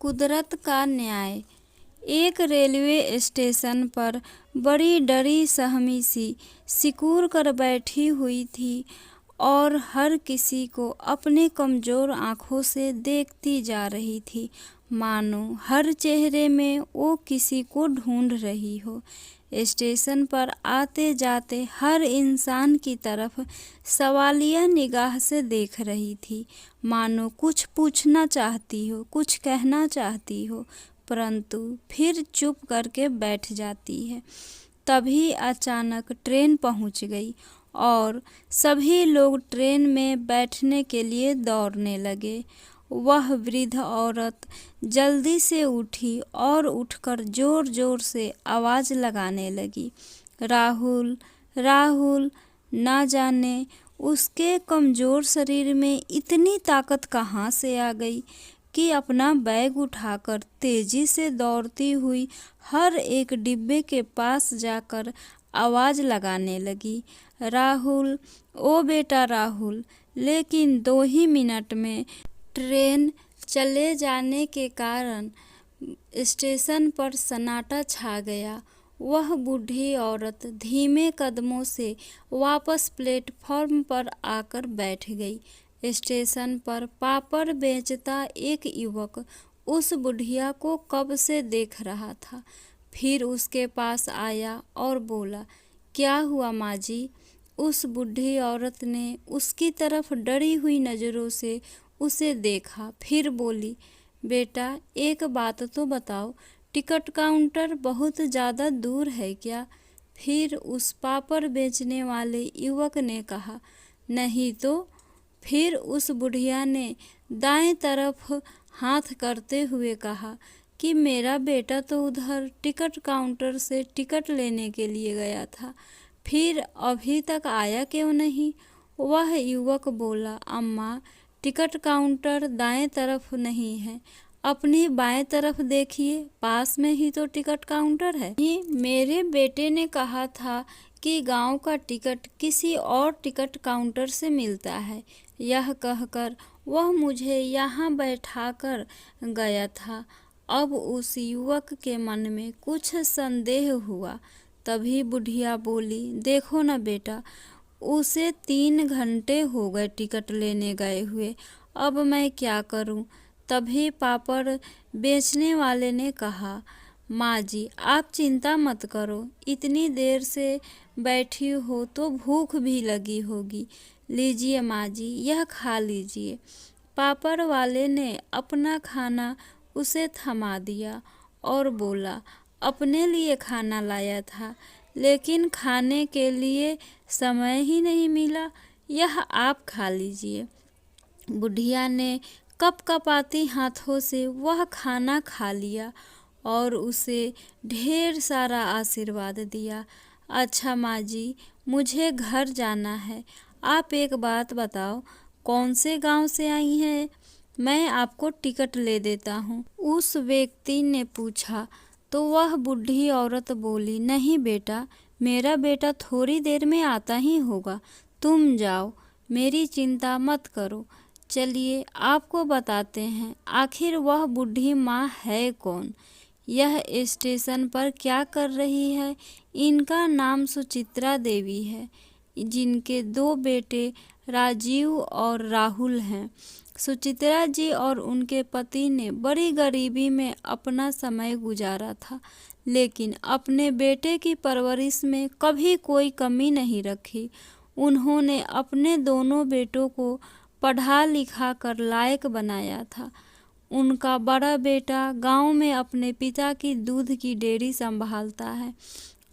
कुदरत का न्याय। एक रेलवे स्टेशन पर बड़ी डरी सहमी सी सिकुड़ कर बैठी हुई थी और हर किसी को अपने कमजोर आंखों से देखती जा रही थी, मानो हर चेहरे में वो किसी को ढूंढ रही हो। स्टेशन पर आते जाते हर इंसान की तरफ सवालिया निगाह से देख रही थी, मानो कुछ पूछना चाहती हो, कुछ कहना चाहती हो, परंतु फिर चुप करके बैठ जाती है। तभी अचानक ट्रेन पहुंच गई और सभी लोग ट्रेन में बैठने के लिए दौड़ने लगे। वह वृद्ध औरत जल्दी से उठी और उठकर जोर जोर से आवाज लगाने लगी, राहुल राहुल। ना जाने उसके कमजोर शरीर में इतनी ताकत कहाँ से आ गई कि अपना बैग उठाकर तेजी से दौड़ती हुई हर एक डिब्बे के पास जाकर आवाज लगाने लगी, राहुल, ओ बेटा राहुल। लेकिन 2 ही मिनट में ट्रेन चले जाने के कारण स्टेशन पर सन्नाटा छा गया। वह बूढ़ी औरत धीमे कदमों से वापस प्लेटफॉर्म पर आकर बैठ गई। स्टेशन पर पापड़ बेचता एक युवक उस बुढ़िया को कब से देख रहा था। फिर उसके पास आया और बोला, क्या हुआ माँ जी? उस बूढ़ी औरत ने उसकी तरफ डरी हुई नज़रों से उसे देखा, फिर बोली, बेटा एक बात तो बताओ, टिकट काउंटर बहुत ज़्यादा दूर है क्या? फिर उस पापड़ बेचने वाले युवक ने कहा, नहीं तो। फिर उस बुढ़िया ने दाएं तरफ हाथ करते हुए कहा कि मेरा बेटा तो उधर टिकट काउंटर से टिकट लेने के लिए गया था, फिर अभी तक आया क्यों नहीं? वह युवक बोला, अम्मा टिकट काउंटर दाएं तरफ नहीं है, अपनी बाएं तरफ देखिए, पास में ही तो टिकट काउंटर है। मेरे बेटे ने कहा था कि गांव का टिकट किसी और टिकट काउंटर से मिलता है। यह कहकर वह मुझे यहाँ बैठाकर गया था। अब उस युवक के मन में कुछ संदेह हुआ। तभी बुढ़िया बोली, देखो ना बेटा, उसे 3 घंटे हो गए टिकट लेने गए हुए, अब मैं क्या करूं? तभी पापड़ बेचने वाले ने कहा, माँ जी आप चिंता मत करो, इतनी देर से बैठी हो तो भूख भी लगी होगी, लीजिए माँ जी यह खा लीजिए। पापड़ वाले ने अपना खाना उसे थमा दिया और बोला, अपने लिए खाना लाया था, लेकिन खाने के लिए समय ही नहीं मिला, यह आप खा लीजिए। बुढ़िया ने कपकपाती हाथों से वह खाना खा लिया और उसे ढेर सारा आशीर्वाद दिया। अच्छा माँ जी, मुझे घर जाना है, आप एक बात बताओ, कौन से गांव से आई हैं? मैं आपको टिकट ले देता हूँ, उस व्यक्ति ने पूछा। तो वह बूढ़ी औरत बोली, नहीं बेटा, मेरा बेटा थोड़ी देर में आता ही होगा, तुम जाओ, मेरी चिंता मत करो। चलिए आपको बताते हैं आखिर वह बूढ़ी माँ है कौन, यह स्टेशन पर क्या कर रही है। इनका नाम सुचित्रा देवी है, जिनके 2 बेटे राजीव और राहुल हैं। सुचित्रा जी और उनके पति ने बड़ी गरीबी में अपना समय गुजारा था, लेकिन अपने बेटे की परवरिश में कभी कोई कमी नहीं रखी। उन्होंने अपने दोनों बेटों को पढ़ा लिखा कर लायक बनाया था। उनका बड़ा बेटा गांव में अपने पिता की दूध की डेयरी संभालता है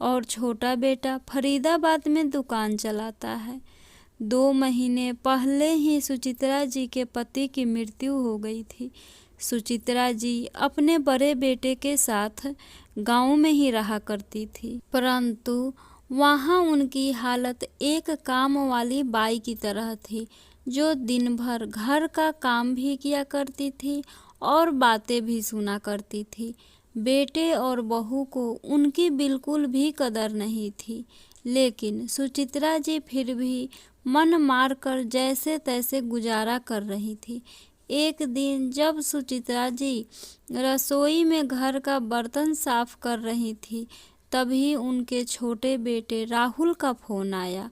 और छोटा बेटा फरीदाबाद में दुकान चलाता है। 2 महीने पहले ही सुचित्रा जी के पति की मृत्यु हो गई थी। सुचित्रा जी अपने बड़े बेटे के साथ गांव में ही रहा करती थी, परंतु वहां उनकी हालत एक काम वाली बाई की तरह थी, जो दिन भर घर का काम भी किया करती थी और बातें भी सुना करती थी। बेटे और बहू को उनकी बिल्कुल भी कदर नहीं थी, लेकिन सुचित्रा जी फिर भी मन मार कर जैसे तैसे गुजारा कर रही थी, एक दिन जब सुचित्रा जी रसोई में घर का बर्तन साफ कर रही थी, तभी उनके छोटे बेटे राहुल का फोन आया।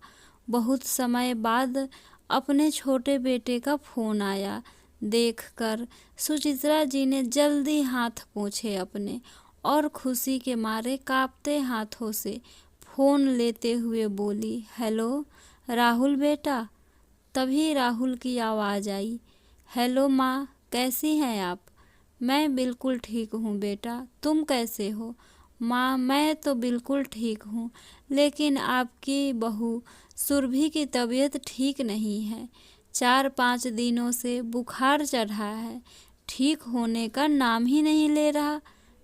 बहुत समय बाद अपने छोटे बेटे का फोन आया देखकर सुचित्रा जी ने जल्दी हाथ पोंछे अपने और खुशी के मारे कांपते हाथों से फोन लेते हुए बोली, हेलो राहुल बेटा। तभी राहुल की आवाज़ आई, हेलो माँ, कैसी हैं आप? मैं बिल्कुल ठीक हूँ बेटा, तुम कैसे हो? माँ, मैं तो बिल्कुल ठीक हूँ, लेकिन आपकी बहू सुरभि की तबीयत ठीक नहीं है। 4-5 दिनों से बुखार चढ़ा है, ठीक होने का नाम ही नहीं ले रहा।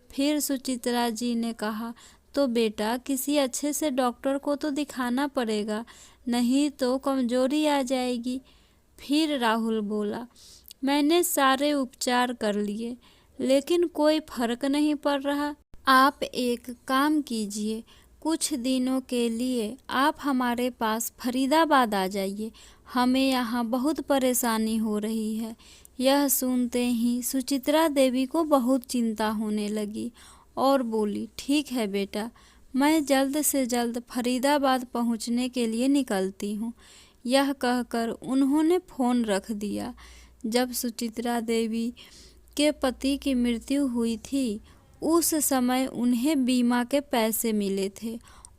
फिर सुचित्रा जी ने कहा, तो बेटा किसी अच्छे से डॉक्टर को तो दिखाना पड़ेगा, नहीं तो कमजोरी आ जाएगी। फिर राहुल बोला, मैंने सारे उपचार कर लिए, लेकिन कोई फर्क नहीं पड़ रहा। आप एक काम कीजिए, कुछ दिनों के लिए आप हमारे पास फरीदाबाद आ जाइए, हमें यहाँ बहुत परेशानी हो रही है। यह सुनते ही सुचित्रा देवी को बहुत चिंता होने लगी और बोली, ठीक है बेटा, मैं जल्द से जल्द फरीदाबाद पहुँचने के लिए निकलती हूँ। यह कहकर उन्होंने फ़ोन रख दिया। जब सुचित्रा देवी के पति की मृत्यु हुई थी, उस समय उन्हें बीमा के पैसे मिले थे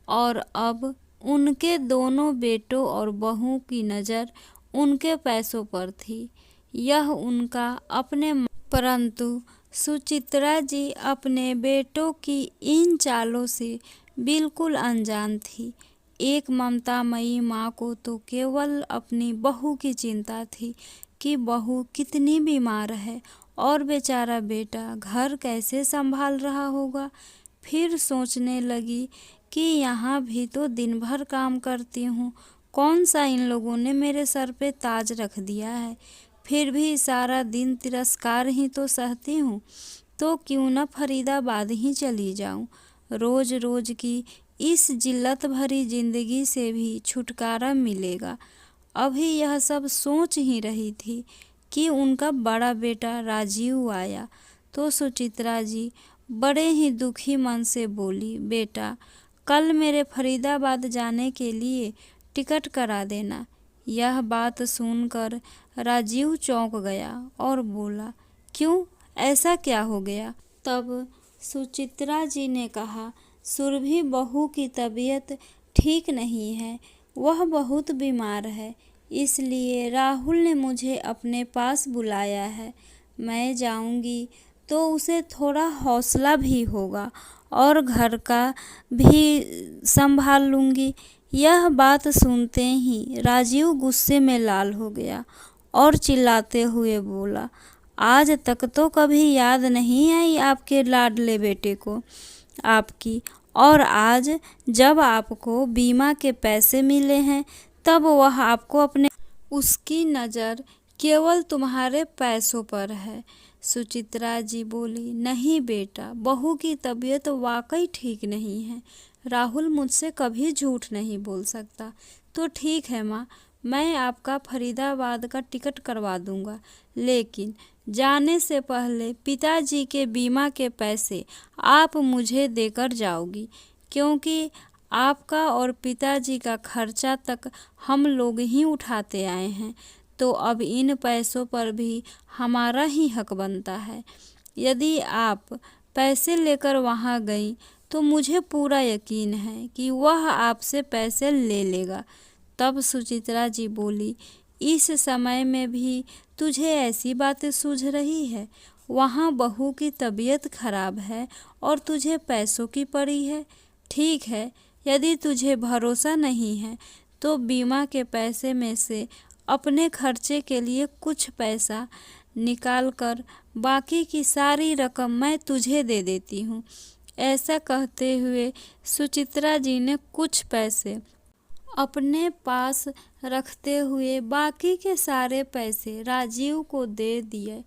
और अब उनके दोनों बेटों और बहू की नज़र उनके पैसों पर थी। यह उनका अपने परंतु सुचित्रा जी अपने बेटों की इन चालों से बिल्कुल अनजान थी। एक ममतामयी माँ को तो केवल अपनी बहू की चिंता थी कि बहू कितनी बीमार है और बेचारा बेटा घर कैसे संभाल रहा होगा। फिर सोचने लगी कि यहाँ भी तो दिन भर काम करती हूँ, कौन सा इन लोगों ने मेरे सर पे ताज रख दिया है। फिर भी सारा दिन तिरस्कार ही तो सहती हूँ, तो क्यों न फरीदाबाद ही चली जाऊँ। रोज रोज की इस जिल्लत भरी जिंदगी से भी छुटकारा मिलेगा। अभी यह सब सोच ही रही थी कि उनका बड़ा बेटा राजीव आया तो सुचित्रा जी बड़े ही दुखी मन से बोली, बेटा कल मेरे फरीदाबाद जाने के लिए टिकट करा देना। यह बात सुनकर राजीव चौंक गया और बोला, क्यों, ऐसा क्या हो गया? तब सुचित्रा जी ने कहा, सुरभि बहू की तबीयत ठीक नहीं है, वह बहुत बीमार है, इसलिए राहुल ने मुझे अपने पास बुलाया है। मैं जाऊंगी तो उसे थोड़ा हौसला भी होगा और घर का भी संभाल लूँगी। यह बात सुनते ही राजीव गुस्से में लाल हो गया और चिल्लाते हुए बोला, आज तक तो कभी याद नहीं आई आपके लाडले बेटे को आपकी, और आज जब आपको बीमा के पैसे मिले हैं तब वह आपको अपने उसकी नज़र केवल तुम्हारे पैसों पर है। सुचित्रा जी बोली, नहीं बेटा, बहू की तबीयत वाकई ठीक नहीं है, राहुल मुझसे कभी झूठ नहीं बोल सकता। तो ठीक है माँ, मैं आपका फरीदाबाद का टिकट करवा दूंगा, लेकिन जाने से पहले पिताजी के बीमा के पैसे आप मुझे देकर जाओगी, क्योंकि आपका और पिताजी का खर्चा तक हम लोग ही उठाते आए हैं, तो अब इन पैसों पर भी हमारा ही हक बनता है। यदि आप पैसे लेकर वहाँ गई तो मुझे पूरा यकीन है कि वह आपसे पैसे ले लेगा। तब सुचित्रा जी बोली, इस समय में भी तुझे ऐसी बातें सूझ रही है? वहाँ बहू की तबीयत खराब है और तुझे पैसों की पड़ी है। ठीक है, यदि तुझे भरोसा नहीं है तो बीमा के पैसे में से अपने खर्चे के लिए कुछ पैसा निकाल कर बाकी की सारी रकम मैं तुझे दे देती हूँ। ऐसा कहते हुए सुचित्रा जी ने कुछ पैसे अपने पास रखते हुए बाकी के सारे पैसे राजीव को दे दिए।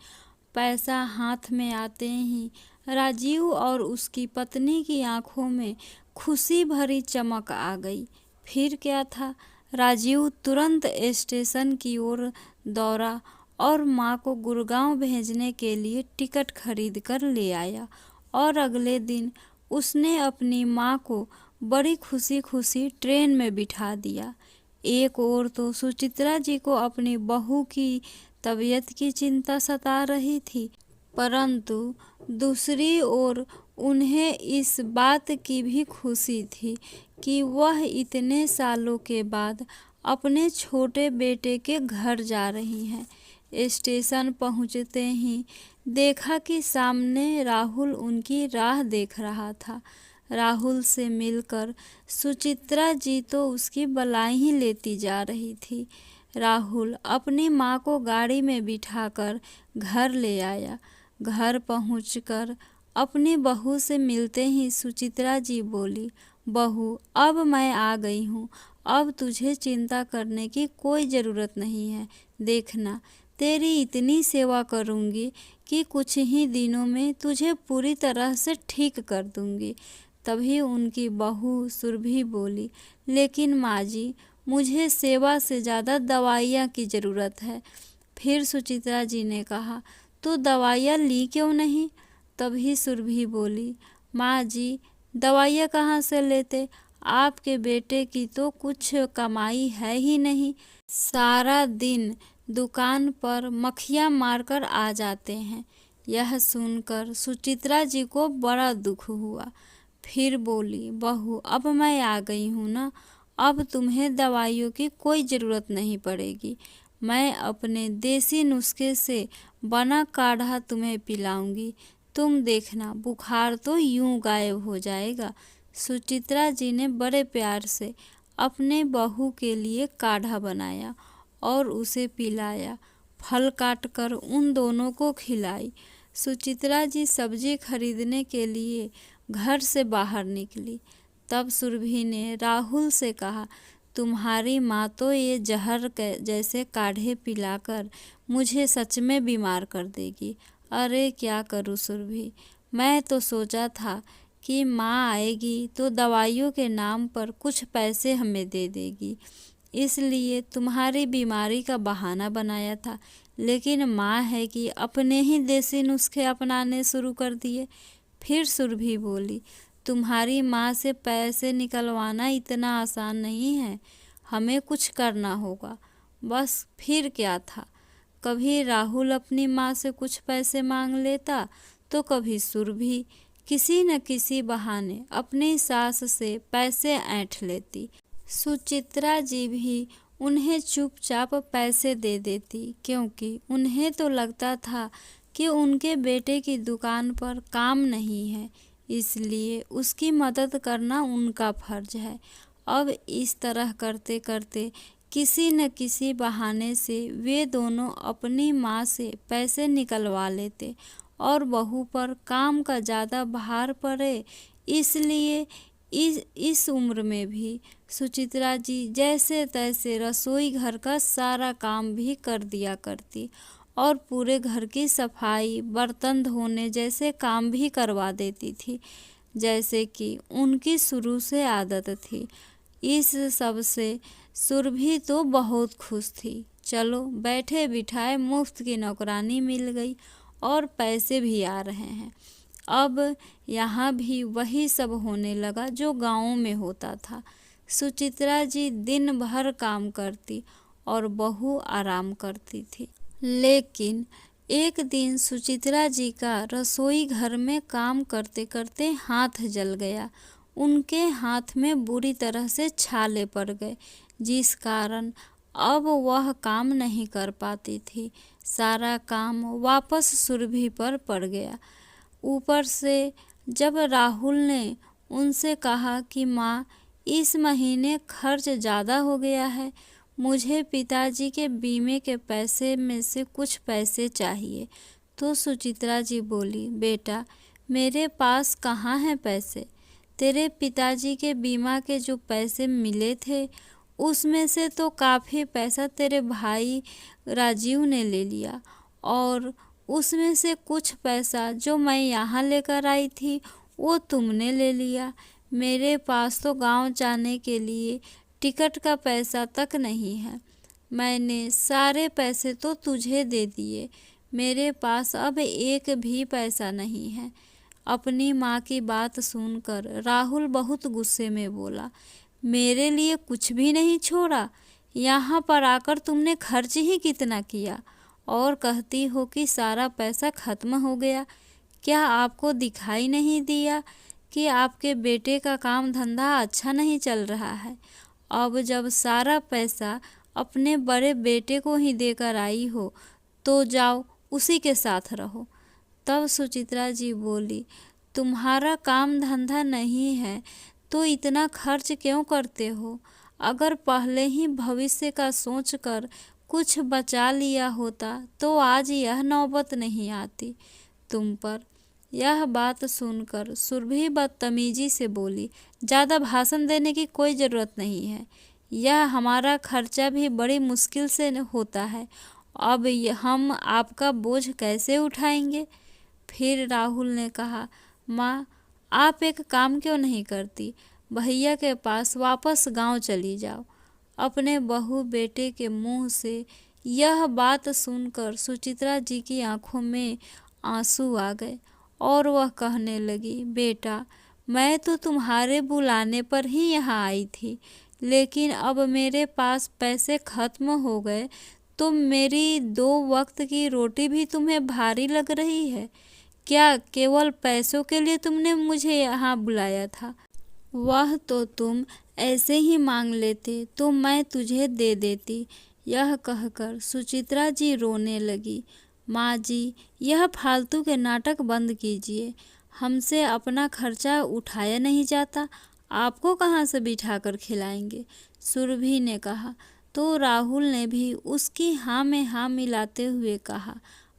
पैसा हाथ में आते ही राजीव और उसकी पत्नी की आंखों में खुशी भरी चमक आ गई। फिर क्या था, राजीव तुरंत स्टेशन की ओर दौड़ा और माँ को गुड़गांव भेजने के लिए टिकट खरीद कर ले आया। और अगले दिन उसने अपनी माँ को बड़ी खुशी खुशी ट्रेन में बिठा दिया। एक ओर तो सुचित्रा जी को अपनी बहू की तबीयत की चिंता सता रही थी, परंतु दूसरी ओर उन्हें इस बात की भी खुशी थी कि वह इतने सालों के बाद अपने छोटे बेटे के घर जा रही हैं। स्टेशन पहुंचते ही देखा कि सामने राहुल उनकी राह देख रहा था। राहुल से मिलकर सुचित्रा जी तो उसकी बलाई ही लेती जा रही थी। राहुल अपनी माँ को गाड़ी में बिठाकर घर ले आया। घर पहुंचकर अपनी बहू से मिलते ही सुचित्रा जी बोली, बहू अब मैं आ गई हूँ, अब तुझे चिंता करने की कोई ज़रूरत नहीं है। देखना तेरी इतनी सेवा करूँगी कि कुछ ही दिनों में तुझे पूरी तरह से ठीक कर दूँगी। तभी उनकी बहू सुरभि बोली, लेकिन माँ जी मुझे सेवा से ज़्यादा दवाइयाँ की ज़रूरत है। फिर सुचित्रा जी ने कहा, तो दवाइयाँ ली क्यों नहीं? तभी सुरभि बोली, माँ जी दवाइयाँ कहाँ से लेते, आपके बेटे की तो कुछ कमाई है ही नहीं, सारा दिन दुकान पर मक्खियाँ मारकर आ जाते हैं। यह सुनकर सुचित्रा जी को बड़ा दुख हुआ। फिर बोली, बहू अब मैं आ गई हूँ ना, अब तुम्हें दवाइयों की कोई ज़रूरत नहीं पड़ेगी। मैं अपने देसी नुस्खे से बना काढ़ा तुम्हें पिलाऊंगी, तुम देखना बुखार तो यूं गायब हो जाएगा। सुचित्रा जी ने बड़े प्यार से अपने बहू के लिए काढ़ा बनाया और उसे पिलाया। फल काटकर उन दोनों को खिलाई। सुचित्रा जी सब्जी खरीदने के लिए घर से बाहर निकली। तब सुरभि ने राहुल से कहा, तुम्हारी माँ तो ये जहर जैसे काढ़े पिलाकर मुझे सच में बीमार कर देगी। अरे क्या करूँ सुरभि, मैं तो सोचा था कि माँ आएगी तो दवाइयों के नाम पर कुछ पैसे हमें दे देगी, इसलिए तुम्हारी बीमारी का बहाना बनाया था, लेकिन माँ है कि अपने ही देसी नुस्खे अपनाने शुरू कर दिए। फिर सुरभि बोली, तुम्हारी माँ से पैसे निकलवाना इतना आसान नहीं है, हमें कुछ करना होगा। बस फिर क्या था, कभी राहुल अपनी माँ से कुछ पैसे मांग लेता तो कभी सुरभि किसी न किसी बहाने अपनी सास से पैसे ऐंठ लेती। सुचित्रा जी भी उन्हें चुपचाप पैसे दे देती, क्योंकि उन्हें तो लगता था कि उनके बेटे की दुकान पर काम नहीं है, इसलिए उसकी मदद करना उनका फर्ज है। अब इस तरह करते करते किसी न किसी बहाने से वे दोनों अपनी माँ से पैसे निकलवा लेते और बहू पर काम का ज़्यादा भार पड़े, इसलिए इस उम्र में भी सुचित्रा जी जैसे तैसे रसोई घर का सारा काम भी कर दिया करती और पूरे घर की सफाई, बर्तन धोने जैसे काम भी करवा देती थी, जैसे कि उनकी शुरू से आदत थी। इस सब से सुरभि तो बहुत खुश थी। चलो बैठे बिठाए मुफ्त की नौकरानी मिल गई और पैसे भी आ रहे हैं। अब यहाँ भी वही सब होने लगा जो गाँव में होता था। सुचित्रा जी दिन भर काम करती और बहू आराम करती थी। लेकिन एक दिन सुचित्रा जी का रसोई घर में काम करते करते हाथ जल गया। उनके हाथ में बुरी तरह से छाले पड़ गए, जिस कारण अब वह काम नहीं कर पाती थी। सारा काम वापस सुरभि पर पड़ गया। ऊपर से जब राहुल ने उनसे कहा कि माँ इस महीने खर्च ज़्यादा हो गया है, मुझे पिताजी के बीमे के पैसे में से कुछ पैसे चाहिए, तो सुचित्रा जी बोली, बेटा मेरे पास कहाँ हैं पैसे, तेरे पिताजी के बीमा के जो पैसे मिले थे उसमें से तो काफ़ी पैसा तेरे भाई राजीव ने ले लिया और उसमें से कुछ पैसा जो मैं यहाँ लेकर आई थी वो तुमने ले लिया। मेरे पास तो गांव जाने के लिए टिकट का पैसा तक नहीं है। मैंने सारे पैसे तो तुझे दे दिए, मेरे पास अब एक भी पैसा नहीं है। अपनी माँ की बात सुनकर राहुल बहुत गुस्से में बोला, मेरे लिए कुछ भी नहीं छोड़ा? यहाँ पर आकर तुमने खर्च ही कितना किया और कहती हो कि सारा पैसा खत्म हो गया। क्या आपको दिखाई नहीं दिया कि आपके बेटे का काम धंधा अच्छा नहीं चल रहा है? अब जब सारा पैसा अपने बड़े बेटे को ही देकर आई हो तो जाओ उसी के साथ रहो। तब सुचित्रा जी बोली, तुम्हारा काम धंधा नहीं है तो इतना खर्च क्यों करते हो? अगर पहले ही भविष्य का सोचकर कुछ बचा लिया होता तो आज यह नौबत नहीं आती तुम पर। यह बात सुनकर सुरभि बदतमीजी से बोली, ज़्यादा भाषण देने की कोई ज़रूरत नहीं है। यह हमारा खर्चा भी बड़ी मुश्किल से होता है, अब हम आपका बोझ कैसे उठाएंगे? फिर राहुल ने कहा, माँ आप एक काम क्यों नहीं करती? भैया के पास वापस गांव चली जाओ। अपने बहू बेटे के मुंह से यह बात सुनकर सुचित्रा जी की आंखों में आंसू आ गए और वह कहने लगी, बेटा मैं तो तुम्हारे बुलाने पर ही यहाँ आई थी, लेकिन अब मेरे पास पैसे खत्म हो गए तो मेरी 2 वक्त की रोटी भी तुम्हें भारी लग रही है क्या? केवल पैसों के लिए तुमने मुझे यहाँ बुलाया था? वह तो तुम ऐसे ही मांग लेते तो मैं तुझे दे देती। यह कहकर सुचित्रा जी रोने लगी। माँ जी, यह फालतू के नाटक बंद कीजिए, हमसे अपना खर्चा उठाया नहीं जाता, आपको कहाँ से बिठा कर खिलाएंगे? सुरभि ने कहा। तो राहुल ने भी उसकी हाँ में हाँ मिलाते हुए कहा,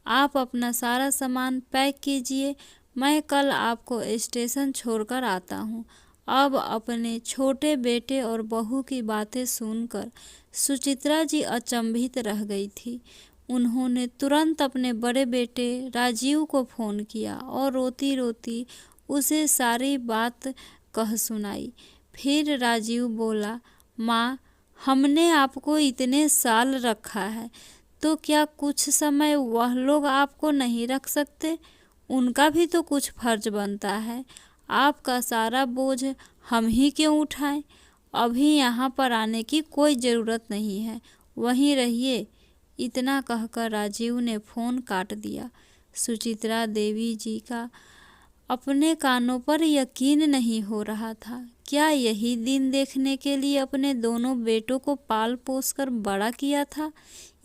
आप अपना सारा सामान पैक कीजिए, मैं कल आपको स्टेशन छोड़कर आता हूँ। अब अपने छोटे बेटे और बहू की बातें सुनकर सुचित्रा जी अचंभित रह गई थी। उन्होंने तुरंत अपने बड़े बेटे राजीव को फ़ोन किया और रोती रोती उसे सारी बात कह सुनाई। फिर राजीव बोला, माँ हमने आपको इतने साल रखा है तो क्या कुछ समय वह लोग आपको नहीं रख सकते? उनका भी तो कुछ फर्ज बनता है। आपका सारा बोझ हम ही क्यों उठाएं? अभी यहाँ पर आने की कोई ज़रूरत नहीं है, वहीं रहिए। इतना कहकर राजीव ने फ़ोन काट दिया। सुचित्रा देवी जी का अपने कानों पर यकीन नहीं हो रहा था। क्या यही दिन देखने के लिए अपने दोनों बेटों को पाल पोस कर बड़ा किया था,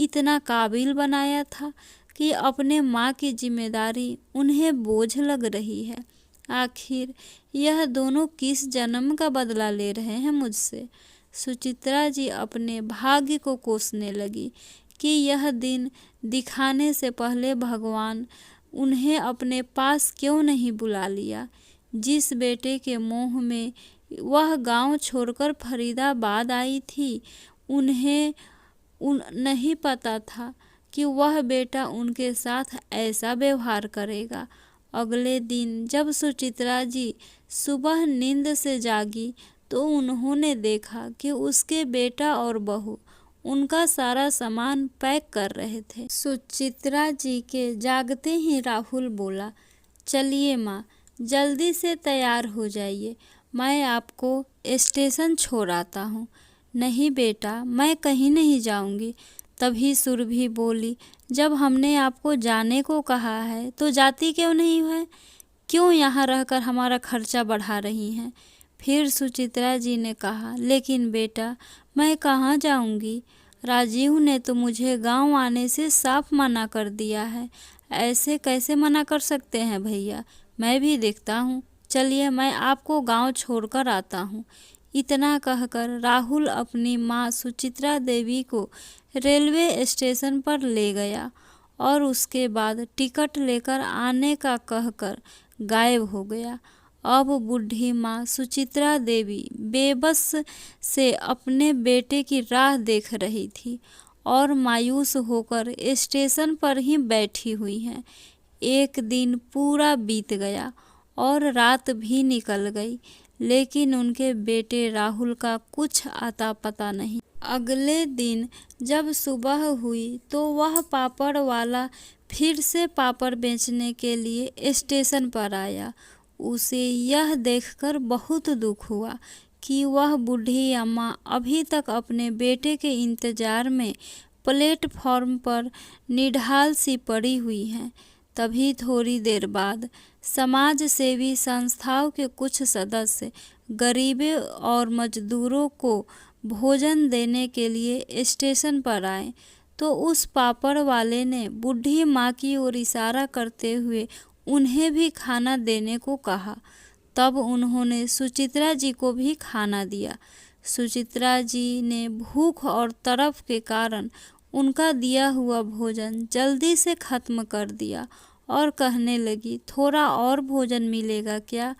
इतना काबिल बनाया था कि अपने माँ की जिम्मेदारी उन्हें बोझ लग रही है? आखिर यह दोनों किस जन्म का बदला ले रहे हैं मुझसे? सुचित्रा जी अपने भाग्य को कोसने लगी कि यह दिन दिखाने से पहले भगवान उन्हें अपने पास क्यों नहीं बुला लिया। जिस बेटे के मोह में वह गांव छोड़कर फरीदाबाद आई थी, उन्हें नहीं पता था कि वह बेटा उनके साथ ऐसा व्यवहार करेगा। अगले दिन जब सुचित्रा जी सुबह नींद से जागी तो उन्होंने देखा कि उसके बेटा और बहू उनका सारा सामान पैक कर रहे थे। सुचित्रा जी के जागते ही राहुल बोला, चलिए माँ जल्दी से तैयार हो जाइए, मैं आपको स्टेशन छोड़ आता हूँ। नहीं बेटा, मैं कहीं नहीं जाऊँगी। तभी सुरभि बोली, जब हमने आपको जाने को कहा है तो जाती क्यों नहीं है? क्यों यहाँ रहकर हमारा खर्चा बढ़ा रही हैं? फिर सुचित्रा जी ने कहा, लेकिन बेटा मैं कहाँ जाऊँगी? राजीव ने तो मुझे गांव आने से साफ मना कर दिया है। ऐसे कैसे मना कर सकते हैं भैया? मैं भी देखता हूँ। चलिए मैं आपको गांव छोड़कर आता हूँ। इतना कहकर राहुल अपनी माँ सुचित्रा देवी को रेलवे स्टेशन पर ले गया और उसके बाद टिकट लेकर आने का कहकर गायब हो गया। अब बूढ़ी माँ सुचित्रा देवी बेबस से अपने बेटे की राह देख रही थी और मायूस होकर स्टेशन पर ही बैठी हुई हैं। एक दिन पूरा बीत गया और रात भी निकल गई, लेकिन उनके बेटे राहुल का कुछ आता पता नहीं। अगले दिन जब सुबह हुई तो वह पापड़ वाला फिर से पापड़ बेचने के लिए स्टेशन पर आया। उसे यह देखकर बहुत दुख हुआ कि वह बूढ़ी अम्मा अभी तक अपने बेटे के इंतजार में प्लेटफॉर्म पर निढाल सी पड़ी हुई हैं। तभी थोड़ी देर बाद समाज सेवी संस्थाओं के कुछ सदस्य गरीबों और मजदूरों को भोजन देने के लिए स्टेशन पर आए तो उस पापड़ वाले ने बूढ़ी माँ की ओर इशारा करते हुए उन्हें भी खाना देने को कहा। तब उन्होंने सुचित्रा जी को भी खाना दिया। सुचित्रा जी ने भूख और तरफ के कारण उनका दिया हुआ भोजन जल्दी से खत्म कर दिया और कहने लगी, थोड़ा और भोजन मिलेगा क्या?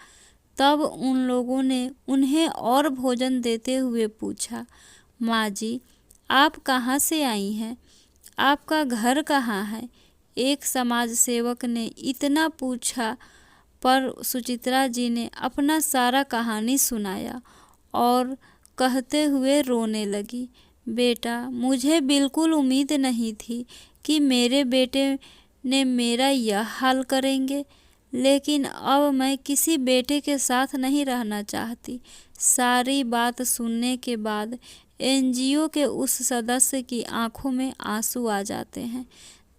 तब उन लोगों ने उन्हें और भोजन देते हुए पूछा, माँ जी आप कहाँ से आई हैं? आपका घर कहाँ है? एक समाज सेवक ने इतना पूछा पर सुचित्रा जी ने अपना सारा कहानी सुनाया और कहते हुए रोने लगी, बेटा मुझे बिल्कुल उम्मीद नहीं थी कि मेरे बेटे ने मेरा यह हाल करेंगे, लेकिन अब मैं किसी बेटे के साथ नहीं रहना चाहती। सारी बात सुनने के बाद एनजीओ के उस सदस्य की आंखों में आंसू आ जाते हैं।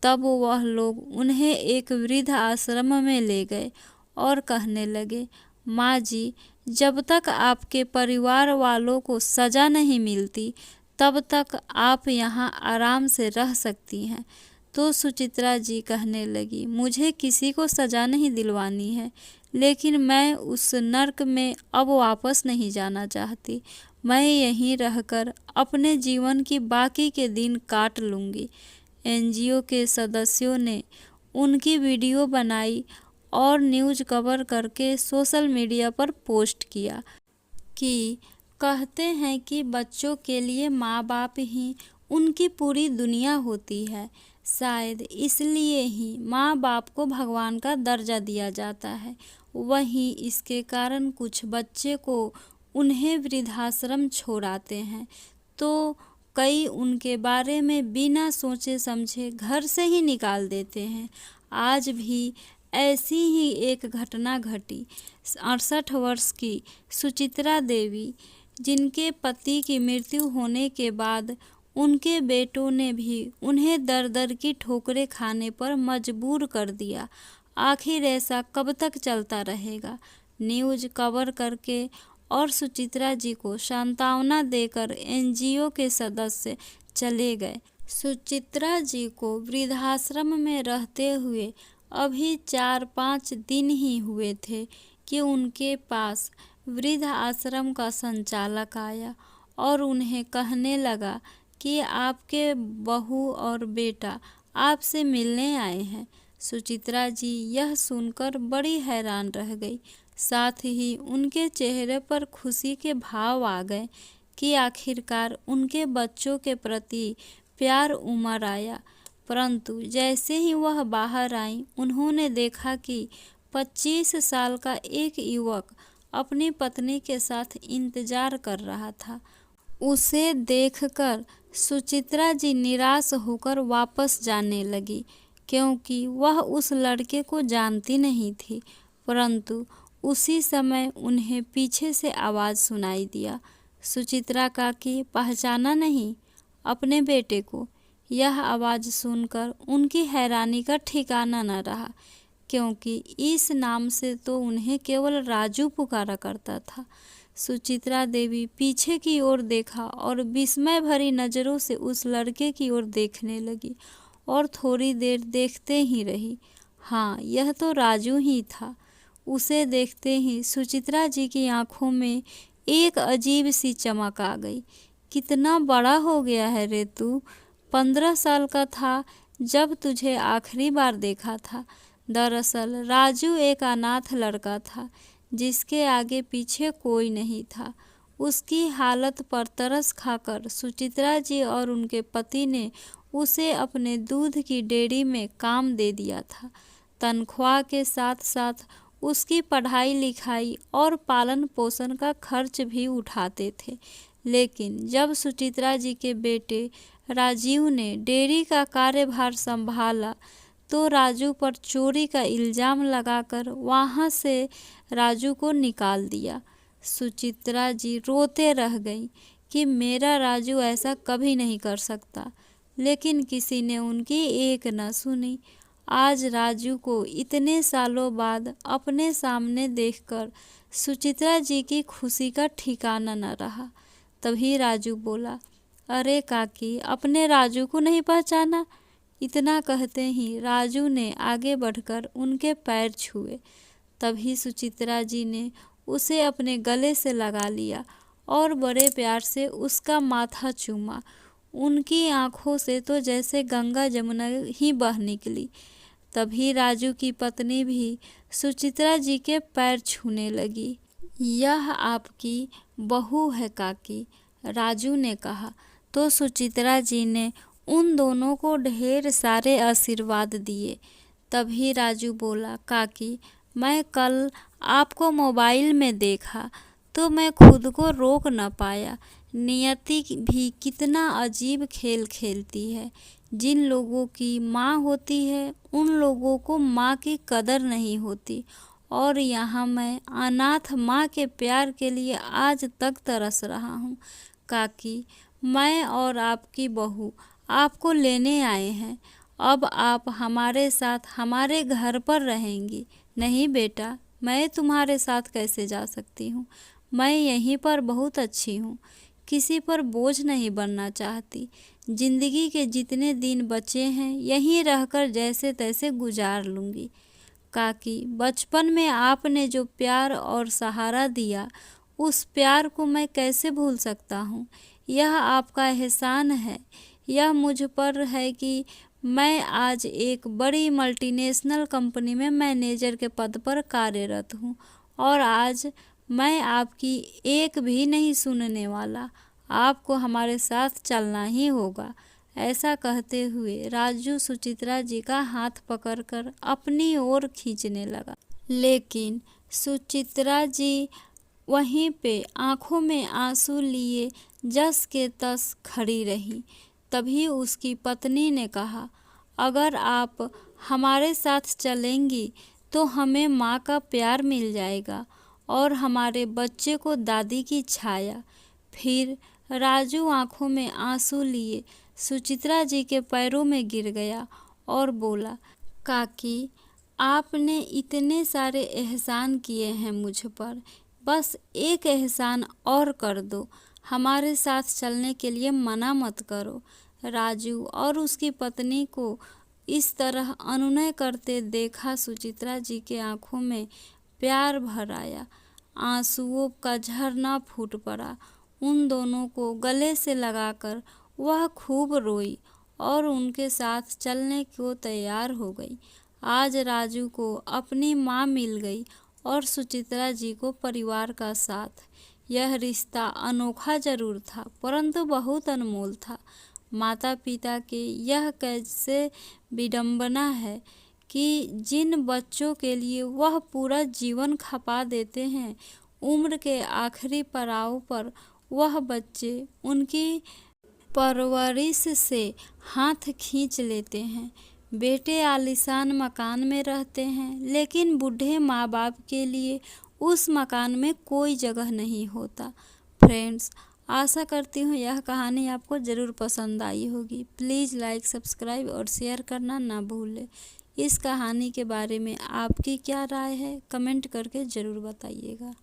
तब वह लोग उन्हें एक वृद्ध आश्रम में ले गए और कहने लगे, माँ जी जब तक आपके परिवार वालों को सज़ा नहीं मिलती तब तक आप यहाँ आराम से रह सकती हैं। तो सुचित्रा जी कहने लगी, मुझे किसी को सज़ा नहीं दिलवानी है, लेकिन मैं उस नर्क में अब वापस नहीं जाना चाहती। मैं यहीं रहकर अपने जीवन की बाकी के दिन काट लूँगी। एनजीओ के सदस्यों ने उनकी वीडियो बनाई और न्यूज़ कवर करके सोशल मीडिया पर पोस्ट किया कि कहते हैं कि बच्चों के लिए माँ बाप ही उनकी पूरी दुनिया होती है। शायद इसलिए ही माँ बाप को भगवान का दर्जा दिया जाता है। वहीं इसके कारण कुछ बच्चे को उन्हें वृद्धाश्रम छोड़ाते हैं तो कई उनके बारे में बिना सोचे समझे घर से ही निकाल देते हैं। आज भी ऐसी ही एक घटना घटी। 68 वर्ष की सुचित्रा देवी, जिनके पति की मृत्यु होने के बाद उनके बेटों ने भी उन्हें दर दर की ठोकरें खाने पर मजबूर कर दिया। आखिर ऐसा कब तक चलता रहेगा? न्यूज़ कवर करके और सुचित्रा जी को सांत्वना देकर एनजीओ के सदस्य चले गए। सुचित्रा जी को वृद्धाश्रम में रहते हुए अभी 4-5 दिन ही हुए थे कि उनके पास वृद्ध आश्रम का संचालक आया और उन्हें कहने लगा कि आपके बहू और बेटा आपसे मिलने आए हैं। सुचित्रा जी यह सुनकर बड़ी हैरान रह गई। साथ ही उनके चेहरे पर खुशी के भाव आ गए कि आखिरकार उनके बच्चों के प्रति प्यार उमड़ आया। परंतु जैसे ही वह बाहर आई, उन्होंने देखा कि 25 साल का एक युवक अपनी पत्नी के साथ इंतजार कर रहा था। उसे देखकर सुचित्रा जी निराश होकर वापस जाने लगी, क्योंकि वह उस लड़के को जानती नहीं थी। परंतु उसी समय उन्हें पीछे से आवाज़ सुनाई दिया, सुचित्रा काकी, पहचाना नहीं अपने बेटे को? यह आवाज़ सुनकर उनकी हैरानी का ठिकाना न रहा, क्योंकि इस नाम से तो उन्हें केवल राजू पुकारा करता था। सुचित्रा देवी पीछे की ओर देखा और विस्मय भरी नज़रों से उस लड़के की ओर देखने लगी और थोड़ी देर देखते ही रही। हाँ, यह तो राजू ही था। उसे देखते ही सुचित्रा जी की आंखों में एक अजीब सी चमक आ गई। कितना बड़ा हो गया है रे तू! 15 साल का था जब तुझे आखिरी बार देखा था। दरअसल राजू एक अनाथ लड़का था जिसके आगे पीछे कोई नहीं था। उसकी हालत पर तरस खाकर सुचित्रा जी और उनके पति ने उसे अपने दूध की डेयरी में काम दे दिया था। तनख्वाह के साथ साथ उसकी पढ़ाई लिखाई और पालन पोषण का खर्च भी उठाते थे। लेकिन जब सुचित्रा जी के बेटे राजीव ने डेयरी का कार्यभार संभाला तो राजू पर चोरी का इल्जाम लगाकर वहां से राजू को निकाल दिया। सुचित्रा जी रोते रह गईं कि मेरा राजू ऐसा कभी नहीं कर सकता, लेकिन किसी ने उनकी एक न सुनी। आज राजू को इतने सालों बाद अपने सामने देखकर सुचित्रा जी की खुशी का ठिकाना न रहा। तभी राजू बोला, अरे काकी, अपने राजू को नहीं पहचाना? इतना कहते ही राजू ने आगे बढ़कर उनके पैर छुए। तभी सुचित्रा जी ने उसे अपने गले से लगा लिया और बड़े प्यार से उसका माथा चूमा। उनकी आंखों से तो जैसे गंगा जमुना ही बह निकली। तभी राजू की पत्नी भी सुचित्रा जी के पैर छूने लगी। यह आपकी बहू है काकी, राजू ने कहा। तो सुचित्रा जी ने उन दोनों को ढेर सारे आशीर्वाद दिए। तभी राजू बोला, काकी, मैं कल आपको मोबाइल में देखा तो मैं खुद को रोक न पाया। नियति भी कितना अजीब खेल खेलती है। जिन लोगों की माँ होती है उन लोगों को माँ की कदर नहीं होती, और यहाँ मैं अनाथ माँ के प्यार के लिए आज तक तरस रहा हूँ। काकी, मैं और आपकी बहू आपको लेने आए हैं। अब आप हमारे साथ हमारे घर पर रहेंगी। नहीं बेटा, मैं तुम्हारे साथ कैसे जा सकती हूँ? मैं यहीं पर बहुत अच्छी हूँ, किसी पर बोझ नहीं बनना चाहती। जिंदगी के जितने दिन बचे हैं यहीं रहकर जैसे तैसे गुजार लूँगी। काकी, बचपन में आपने जो प्यार और सहारा दिया, उस प्यार को मैं कैसे भूल सकता हूँ? यह आपका एहसान है। यह मुझ पर है कि मैं आज एक बड़ी मल्टीनेशनल कंपनी में मैनेजर के पद पर कार्यरत हूँ, और आज मैं आपकी एक भी नहीं सुनने वाला। आपको हमारे साथ चलना ही होगा। ऐसा कहते हुए राजू सुचित्रा जी का हाथ पकड़कर अपनी ओर खींचने लगा, लेकिन सुचित्रा जी वहीं पे आंखों में आंसू लिए जस के तस खड़ी रही। तभी उसकी पत्नी ने कहा, अगर आप हमारे साथ चलेंगी तो हमें माँ का प्यार मिल जाएगा और हमारे बच्चे को दादी की छाया। फिर राजू आंखों में आंसू लिए सुचित्रा जी के पैरों में गिर गया और बोला, काकी, आपने इतने सारे एहसान किए हैं मुझ पर, बस एक एहसान और कर दो, हमारे साथ चलने के लिए मना मत करो। राजू और उसकी पत्नी को इस तरह अनुनय करते देखा सुचित्रा जी के आंखों में प्यार भर आया। आंसुओं का झरना फूट पड़ा। उन दोनों को गले से लगाकर वह खूब रोई और उनके साथ चलने को तैयार हो गई। आज राजू को अपनी माँ मिल गई और सुचित्रा जी को परिवार का साथ। यह रिश्ता अनोखा जरूर था, परंतु बहुत अनमोल था। माता पिता के यह कैसे विडंबना है कि जिन बच्चों के लिए वह पूरा जीवन खपा देते हैं, उम्र के आखिरी पड़ाव पर वह बच्चे उनकी परवरिश से हाथ खींच लेते हैं। बेटे आलीशान मकान में रहते हैं, लेकिन बूढ़े माँ बाप के लिए उस मकान में कोई जगह नहीं होता। फ्रेंड्स, आशा करती हूँ यह कहानी आपको ज़रूर पसंद आई होगी। प्लीज़ लाइक, सब्सक्राइब और शेयर करना ना भूलें। इस कहानी के बारे में आपकी क्या राय है, कमेंट करके ज़रूर बताइएगा।